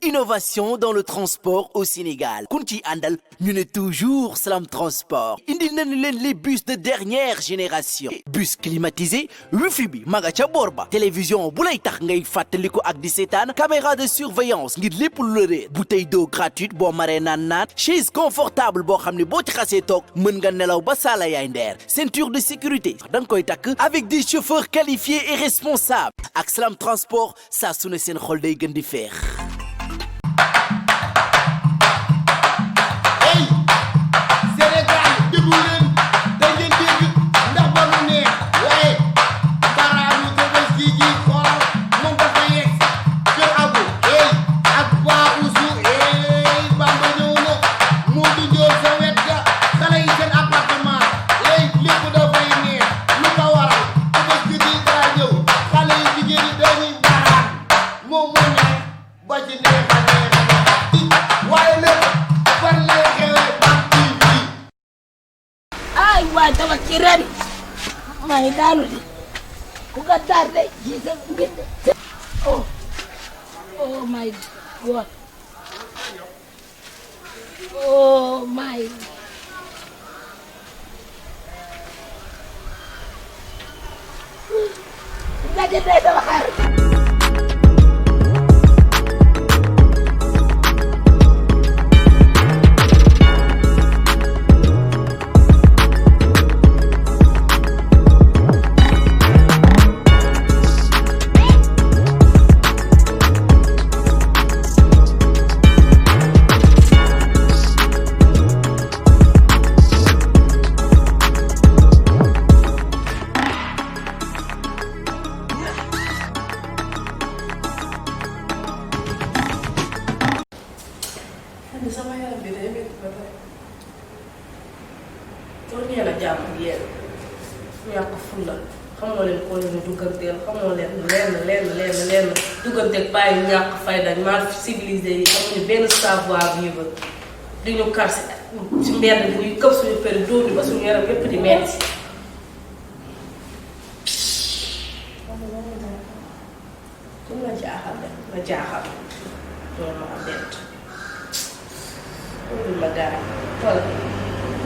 innovation dans le transport au Sénégal Kunti Andal ñu ne toujours Salam Transport indil nañu leen les bus de dernière génération bus climatisé wifi bi maga ca boor ba télévision bu lay tax ngay fàttaliku ak di seetaan caméra de surveillance ngir lépp lu la réer bouteille d'eau gratuite boo maree naan chaise confortable boo xam ne boo ci xasee toog mën nga nelaw ba saala yaay ndeer ceinture de sécurité da nga koy takk avec des chauffeurs qualifiés et responsables ak Salam Transport saa su ne seen xol day gën di feex. Dama ci ren may daanu di ku ka tardé ji sa mbind oh my god oh my daje day dama xaar sama yaram bi day métti ba pare pour ñeel a jàmm ak yéen ñàkk fulla xamoo leen koo leen dugganteel xamoo leen lenn dugganteeg bàyyi yu ñàkk fayda mal civilisé yi amuñu benn savoir vivre di ñu kar ci mbedd bi ñuy këpp suñu péri dóor ba suñu yaram yépp di metti comme la jaaxal de la jaaxal loolu ma bett ma gaañ wala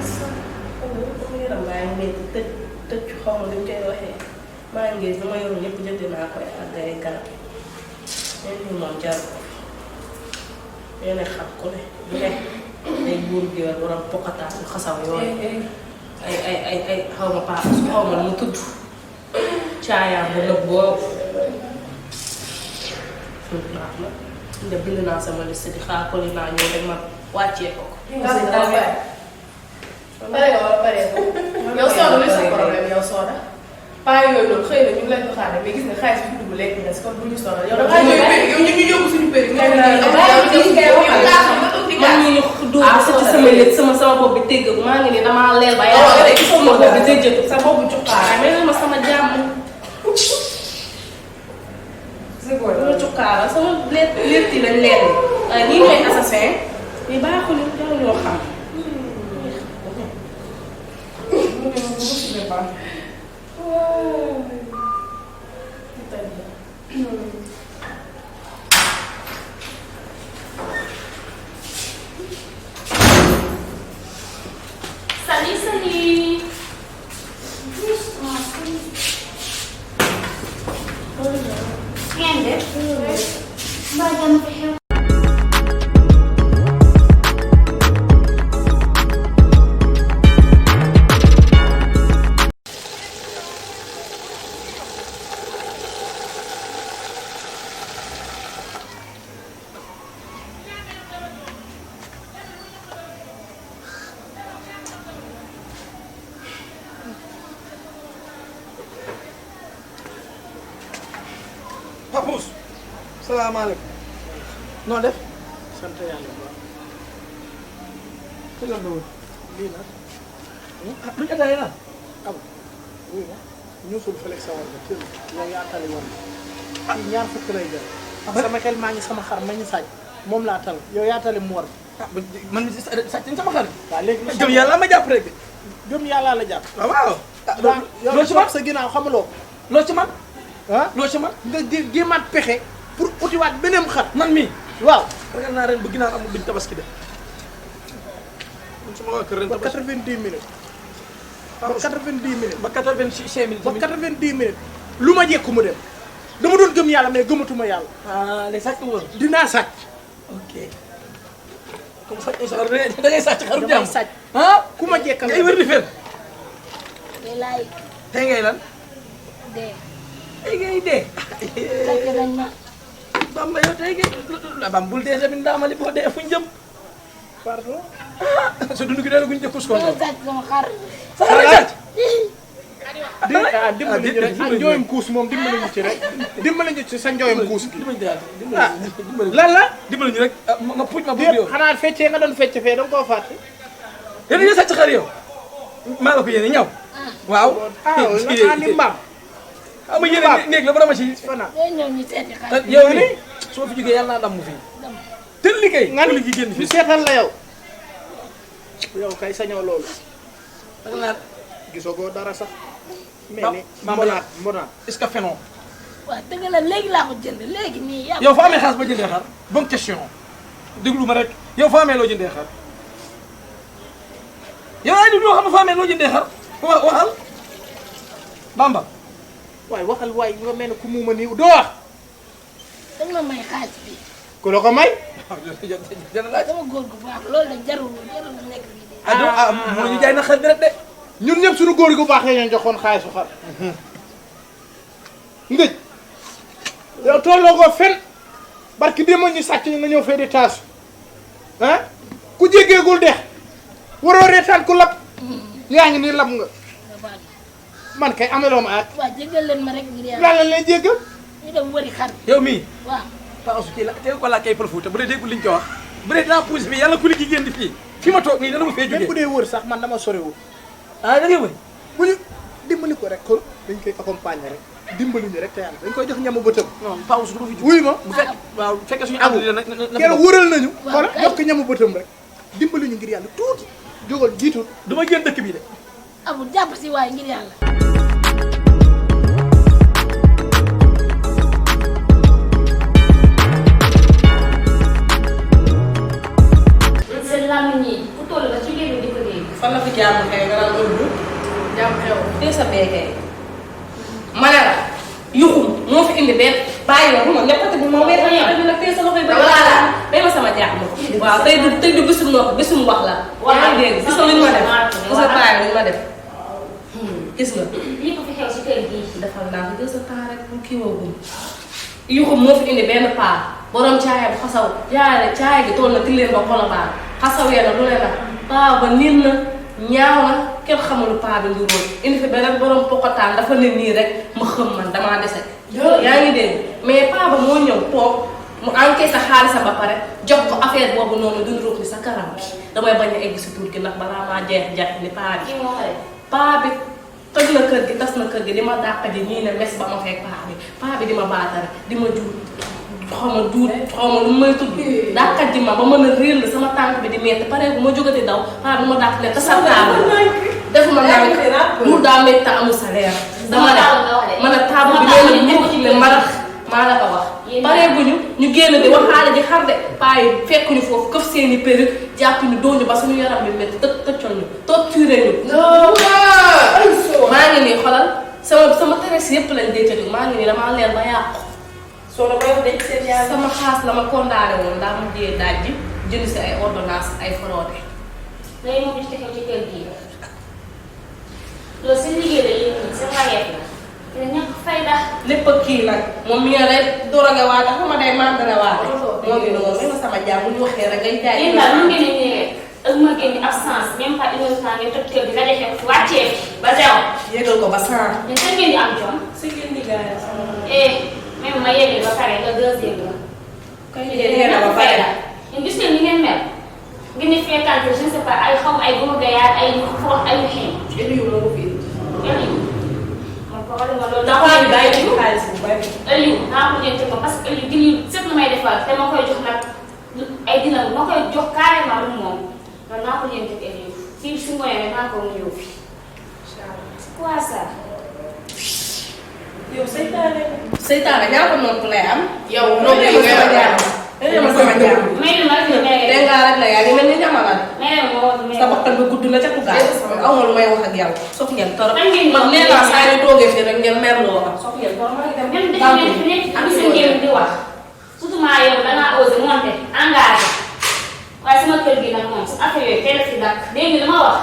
sama yaram baa ngi métti tëj xaw ma luñ koy waxee maa ngi lu ma yoroon yëpp jënd naa koy ak ay garab ñun ñu moom jar ko yéen a xam ku ne bu ne ay buur géwél waram pokataan yu xasaw yooyu ay xaw ma paa xaw ma mu tudd caayaam bu nëb boobu baax na nde bind naa sama liste di xaar ko li naa ñëw rek ma wàccee ko. pare nga wala pare ko yow Soda lu sa problème yow Soda paa yooyu noonu xëy na ñu ngi leen ko xaaree mais gis nga xaalis bi dugg lekk nga si kon bu ñu sonal yow dafa yow ñu ngi yóbbu suñu péri nga man ñi ñu dóor ci sama lépp sama bopp bi tégg maa ngi ni damaa leer ba yàlla rek sama bopp bi tëjjatu sa bopp cuqaar mais ma sama jàmm sama cuqaar sama lépp yi lañ leer waaye ñii mooy assassin mais baaxul yow ñoo xam Salut. Ngeen def mbaa jàmm fi xew Papous salaamaaleykum noo def sant yàlla bu baax la doon lii nag duñ ataay na am oui ñu sul fële sa war ba tël yow yaa tali woon ci ñaar fukk lay jël sama xel maa ngi sama xar ma ñu sàcc moom laa tal yow yaa tali mu war man sàcc sama xar waaw léegi gëm yàlla ma jàpp rek gëm yàlla la jàpp waaw loo ci man sa ginnaaw xamuloo loo ci man ah loo ci man nga gémaat pexe pour utiwaat beneen xar man mii waaw ragal naa ren bu ginaar amul duñ tabaski de. sama waa kër ren tabaski 90 minutes. ba 90 minutes. ba 85 minutes. ba 90 minutes. lu ma jekku mu dem. dama doon gëm yàlla mais gëmatuma yàlla. ah les sàcc woon. dinaa sàcc. ok. comme sàcc sa da ngay sàcc xaru jàmm. sàcc. ah ku ma jekkal ngay wër di fen. tey laay tey ngay lan. dee. tey ngay dee. sàcc nañ ma. Bamba yow tey ngay Bamba bul dee tamit ndaamali boo dee fuñ jëm. pardon. sa dund gi dee la guñ jëkkus ko. dama sàcc sama xar. sa xar sàcc. dimbali ñu rek ak njooyam kuus moom dimbali ñu ci rek. dimbali ñu ci sa njooyam kuus gi. dimbali lan la. dimbali ñu rek nga puuj ma déet yow. xanaa feccee nga doon fecce fee da nga koo fàtte. yéen a sàcc xar yow. maa la ko yéene ñaw. waaw. ah ni mbaam. ama yéene néeg la ba dama ci. fanaan. day ñëw ñu seeti xar. yow ni soo fi jógee yàlla naa damm fii. teel liggéey. nga liggéey génn ñu fii. seetal la yow. yow kay sañoo loolu. da nga gisagoo dara sax. mel ni Bamba mbonaat. est-ce que fenoo. waaw dëgg la léegi laa ko jënd léegi nii yàlla. yow fa amee xaalis ba jëndee xar bonne question déglu ma rek yow fa amee loo jëndee xar yow ay nit ñoo xam ne fa amee loo jëndee xar waxal Bamba. waaye waxal waay nga mel ne ku muuma nii doo wax. da nga ma may xaalis bi. ku la ko may. sama góor gu baax loolu la jarul nekk bi de. mënuñu jaay na xar bi rek de. ñun ñëpp suñu góor gu baax yi ñu joxoon xaalisu xar. ngëj. yow tolloo ko fen barki démb ñu sàcc nga ñëw fee di taasu ah ku jéggeegul dex waroo reetaan ku lab yaa ngi nii lab nga nga baal man kay ameloo ma at. waaw jéggal leen ma rek ngir yàlla. lan la leen jéggal. ñu dem wëri xar. yow mii. waaw. Paa su kii la tey ko laa kay Pël Fuuta bu dee déggul liñ ko wax bu dee daa pousse bi yàlla ku li gi génn fii fi ma toog nii dana ma fee même bu jógee. dee wër sax man dama soriwul. ah da ngay wëy. bu ñu dimbali ko rek kon dañ koy accompagner rek dimbali ñu rek te yàlla dañ koy jox ñamu bëtëm. non Paa su du ma fi jóg. wuy ma. bu fekk waaw bu fekkee suñu ànd li na kenn wëral nañu. waaw xoolal kay. jox ko ñamu bëtëm rek dimbali ñu ngir yàlla tuuti jógal jiitul. du ma génn dëkk bi de. amul jàpp si waaye ngir yàlla. seen làmmiñ yi ku toll la ci génn di ko dégg. fan la fi jàmm xew nga naan ëmb jàmm xew. tey sa beekee ma ne la yuxum moo fi indi benn bàyyi la bu ma ñëppati bu ma wér nag tey sa loxo yi ba voilà bay ma sama jàmm waaw tey du bisum nopp bisum wax la yaa ngi dégg gis nga lu ñu ma def gis nga bàyyi lu ñu ma def gis nga lii ko fi xew si kër gii. defal naa ko jël sa temps rek bu kii woogum yuxum moo fi indi benn paa borom caaya bu xasaw caaya gi toll na tilleen ba xolobaan xasawee na lu ne la paa ba niin na ñaaw na kenn xamul paa bi nduróol indi fi beneen borom pokotaan dafa ne nii rek ma xëm man damaa dese yaa ngi dégg mais paa ba moo ñëw toog mu encaissé sa xaalisam ba pare jox ko affaire boobu noonu duñ ruux ni sa karam bi damay bañ a egg si tuur gi ndax balaa maa jeex ni paa bi kii moo ko def. paa bi toj na kër gi tas na kër gi di ma dàq ji ñii ne mes ba ma fekk paa bi di ma baatare di ma juut xaw ma duut xaw ma lu may tudd dàqat ji ma ba mën a réel sama tànk bi di metti pare bu ma jógati daw paa bi ma dàq ne tasaataabu defuma nànk mu daa métti amul salaire dama ne ma ne taabu bi nee na ñëpp ne marax maa la ko wax pare guñu ñu génn di waxaale ji xar de paa yi fekkuñu foofu këf seeni perruque jàpp ñu dooñu ba suñu yaram bi métti tëccal ñu torturé ñu maa ngi nii xolal sama teres yëpp lañ déccatu maa ngi nii damaa leer ba yàqu soo la koy wax de seen yaay. sama xaas la ma condamné woon daa mujjee daaj ji jënd si ay ordonnance ay fraude léegi moom ci xew ci kër gii. loolu seen liggéey la yéen ñii seen wayeef la. te ñàkk fayda. lépp ak kii nag moom mi nga lay doroge waat ak ma day mandare waat moo ngi noonu même sama jàmm bu ñu waxee rek ngay jaay yéen daal nu ngeen di ñëwee ak ma génn absence même pas une heure de temps ngeen toj kër gi nga defee wàccee ba zéro. yéegal ko ba 100 mais seen ngeen di am jom. si ngeen di gaay sama même ma yéegee ba pare nga deuxième la. kay yéen a ba pare la. yéen gis ngeen ni ngeen mel. ngeen di fekkante je ne sais pas ay xaw ay guma gayaat ay forox ay xeeñ. yéen yu moo ko fii Aliou. man ko xoolal ma loolu. ndax waa bi bàyyi ci xaalis bu bari Aliou naa ko jënd ko parce que Aliou di ñu seet lu may defal te ma koy jox nag ay dina ma koy jox carrément lu moom man naa ko jënd ak Aliou fii si ngoyee naa ko mu ñëw fi. c'est quoi ça. yow seytaane ñaata nopp lay am yow nopp yi nga sama jàmm sama jàmm. mais la ca tugaal aw ma lu may wax ak yow sof ngeen torop Kañ ngeen man nee naa saa yu toogee fii rek ngeen merloo wax sof ngeen torop maa ngi dem même dafa ngeen fi nekk am seen ngeen di wax surtout maa yow dangaa osé monté engagé waaye sama kër gi nag moom su affaire yooyu teel a fi dakk dégg nga li ma wax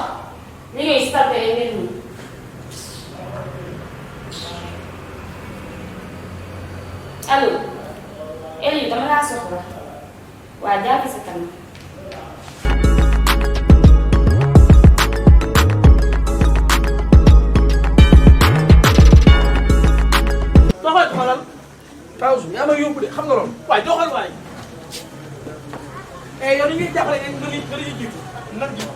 liggéey si tàppe yi ngeen mun allo Eliou dama laa soxla waa jàpp sa kanam doxal xoolal Tawsu yaa ma yóbbu de xam nga loolu waaye doxal waay yow ni ñuy jàppale nga li jiitu nan jiitu